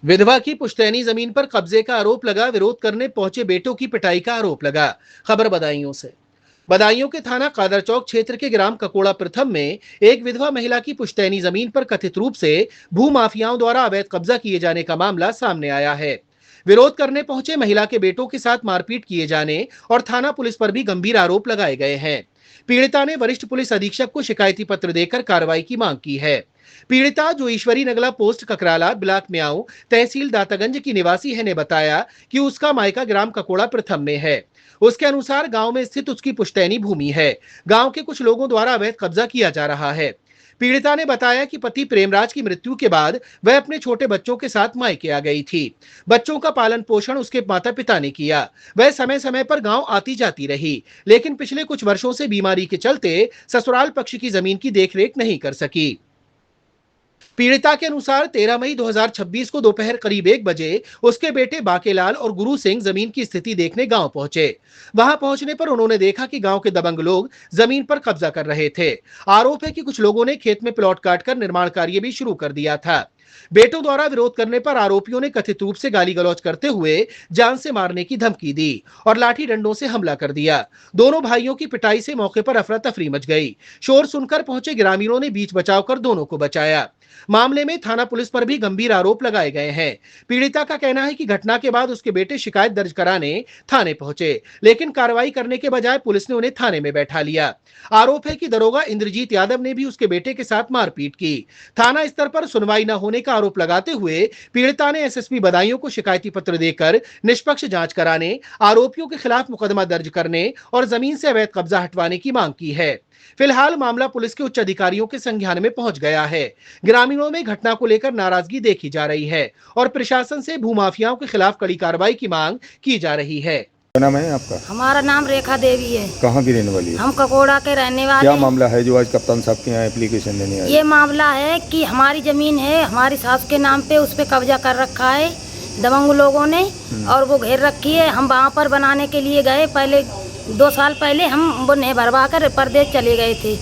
विधवा की पुश्तैनी जमीन पर कब्जे का आरोप लगा, विरोध करने पहुंचे बेटों की पिटाई का आरोप लगा। खबर बदायूं से। बदायूं के थाना कादर चौक क्षेत्र के ग्राम ककोड़ा प्रथम में एक विधवा महिला की पुश्तैनी जमीन पर कथित रूप से भूमाफियाओं द्वारा अवैध कब्जा किए जाने का मामला सामने आया है। विरोध करने पहुंचे महिला के बेटों के साथ मारपीट किए जाने और थाना पुलिस पर भी गंभीर आरोप लगाए गए हैं। पीड़िता ने वरिष्ठ पुलिस अधीक्षक को शिकायती पत्र देकर कार्रवाई की मांग की है। पीड़िता, जो ईश्वरी नगला पोस्ट ककराला ब्लॉक म्याऊं तहसील दातागंज की निवासी है, ने बताया कि उसका मायका ग्राम ककोड़ा प्रथम में है। उसके अनुसार गांव में स्थित उसकी पुश्तैनी भूमि है। गांव के कुछ लोगों द्वारा अवैध कब्जा किया जा रहा है। पीड़िता ने बताया कि पति प्रेमराज की मृत्यु के बाद वह अपने छोटे बच्चों के साथ मायके आ गई थी। बच्चों का पालन पोषण उसके माता पिता ने किया। वह समय समय पर गांव आती जाती रही, लेकिन पिछले कुछ वर्षों से बीमारी के चलते ससुराल पक्ष की जमीन की देखरेख नहीं कर सकी। पीड़िता के अनुसार 13 मई 2026 को दोपहर करीब 1 बजे उसके बेटे बाकेलाल और गुरु सिंह जमीन की स्थिति देखने गांव पहुंचे। वहां पहुंचने पर उन्होंने देखा कि गांव के दबंग लोग जमीन पर कब्जा कर रहे थे। आरोप है कि कुछ लोगों ने खेत में प्लॉट काटकर निर्माण कार्य भी शुरू कर दिया था। बेटों द्वारा विरोध करने पर आरोपियों ने कथित रूप से गाली गलौज करते हुए जान से मारने की धमकी दी और लाठी डंडों से हमला कर दिया। दोनों भाइयों की पिटाई से मौके पर अफरा तफरी मच गई। शोर सुनकर पहुंचे ग्रामीणों ने बीच बचाव कर दोनों को बचाया। मामले में थाना पुलिस पर भी गंभीर आरोप लगाए गए हैं। पीड़िता का कहना है कि घटना के बाद उसके बेटे शिकायत दर्ज कराने थाने पहुंचे, लेकिन कार्रवाई करने के बजाय पुलिस ने उन्हें थाने में बैठा लिया। आरोप है कि दरोगा इंद्रजीत यादव ने भी उसके बेटे के साथ मारपीट की। थाना स्तर पर सुनवाई न होने का आरोप लगाते हुए पीड़िता ने एसएसपी बदायूं को शिकायती पत्र देकर निष्पक्ष जांच कराने, आरोपियों के खिलाफ मुकदमा दर्ज करने और जमीन से अवैध कब्जा हटवाने की मांग की है। फिलहाल मामला पुलिस के उच्च अधिकारियों के संज्ञान में पहुंच गया है। ग्रामीणों में घटना को लेकर नाराजगी देखी जा रही है और प्रशासन से भूमाफियाओं के खिलाफ कड़ी कार्रवाई की मांग की जा रही है। क्या नाम है आपका? हमारा नाम रेखा देवी है। कहाँ की रहने वाली है? हम ककोड़ा के रहने वाले। क्या मामला है जो आज कप्तान साहब के यहाँ एप्लीकेशन देने आए? ये मामला है कि हमारी जमीन है, हमारी सास के नाम पे, उस पे कब्जा कर रखा है दबंग लोगों ने और वो घेर रखी है। हम वहाँ पर बनाने के लिए गए, पहले 2 साल पहले हम वो नहीं भरवा कर परदेश चले गए थे।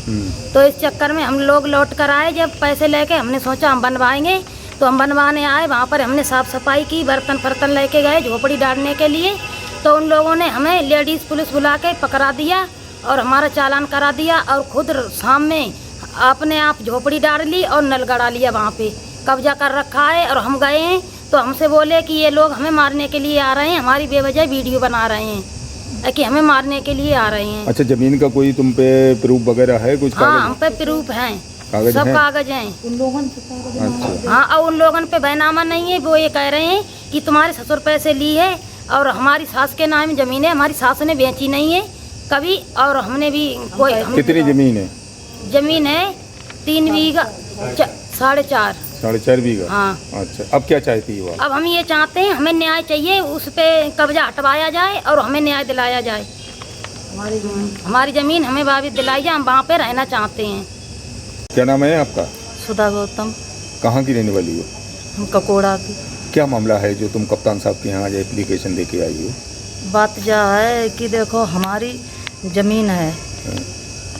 तो इस चक्कर में हम लोग लौट कर आए। जब पैसे लेके हमने सोचा हम बनवाएंगे, तो हम बनवाने आए। वहाँ पर हमने साफ सफाई की, बर्तन फर्तन लेके गए झोपड़ी डालने के लिए। तो उन लोगों ने हमें लेडीज पुलिस बुला के पकड़ा दिया और हमारा चालान करा दिया और खुद शाम में अपने आप झोपड़ी डाल ली और नल गड़ा लिया। वहाँ पे कब्जा कर रखा है और हम गए हैं तो हमसे बोले कि ये लोग हमें मारने के लिए आ रहे हैं, हमारी बेवजह वीडियो बना रहे हैं कि हमें मारने के लिए आ रहे हैं। अच्छा, जमीन का कोई तुम पे प्रूफ वगैरह है? कुछ हाँ, हम पे प्रूफ हैं, सब कागज हैं। अच्छा। हाँ, और उन लोगों पे बैनामा नहीं है। वो ये कह रहे हैं कि तुम्हारे ससुर पैसे ली है और हमारी सास के नाम जमीन है, हमारी सास ने बेची नहीं है कभी और हमने भी कोई। कितनी जमीन है? जमीन है 3 बीघा 4.5 बीघा। हाँ। अच्छा, अब क्या चाहती हो? अब हम ये चाहते हैं, हमें न्याय चाहिए, उस पे कब्जा हटवाया जाए और हमें न्याय दिलाया जाए। हमारी जमीन हमें वापस दिलाई जाए, हम वहाँ पे रहना चाहते हैं। क्या नाम है आपका? सुधा गौतम। कहाँ की रहने वाली हो? हम ककोड़ा की। क्या मामला है जो तुम कप्तान साहब के यहाँ आज एप्लीकेशन लेके आई हो? बात यह है कि देखो, हमारी ज़मीन है,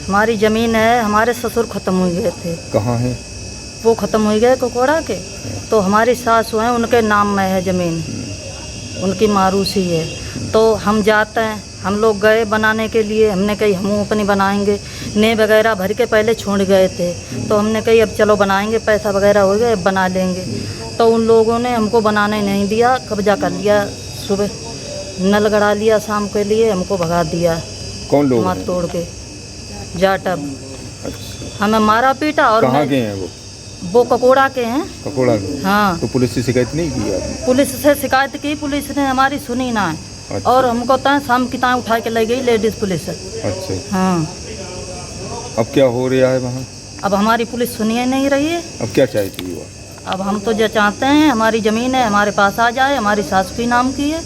हमारी ज़मीन है। हमारे ससुर ख़त्म हो गए थे। कहाँ है वो? ख़त्म हो गए ककोड़ा के। तो हमारी सासू हैं, उनके नाम में है ज़मीन, उनकी मारूसी है। तो हम जाते हैं, हम लोग गए बनाने के लिए। हमने कही हम अपनी बनाएंगे, ने वगैरह भर के पहले छोड़ गए थे। तो हमने कही अब चलो बनाएंगे, पैसा वगैरह हो गया, अब बना लेंगे। तो उन लोगों ने हमको बनाने नहीं दिया, कब्जा कर लिया। सुबह नल गड़ा लिया, शाम के लिए हमको भगा दिया। कौन लोग? मत तोड़ के जाटब। अच्छा। हमें मारा पीटा। और कहाँ के हैं वो ककोड़ा के हैं। ककोड़ा के? हाँ। तो पुलिस से शिकायत नहीं की आपने? पुलिस से शिकायत की, पुलिस ने हमारी सुनी ना है। अच्छा। और हमको तय शाम की ताएं उठा के ले गई लेडीज पुलिस। अच्छा। हाँ। अब क्या हो रहा है वहाँ? अब हमारी पुलिस सुनिए नहीं रही है। अब क्या चाहती हो? अब हम तो जो चाहते हैं, हमारी ज़मीन है, हमारे पास आ जाए, हमारी सास की नाम की है।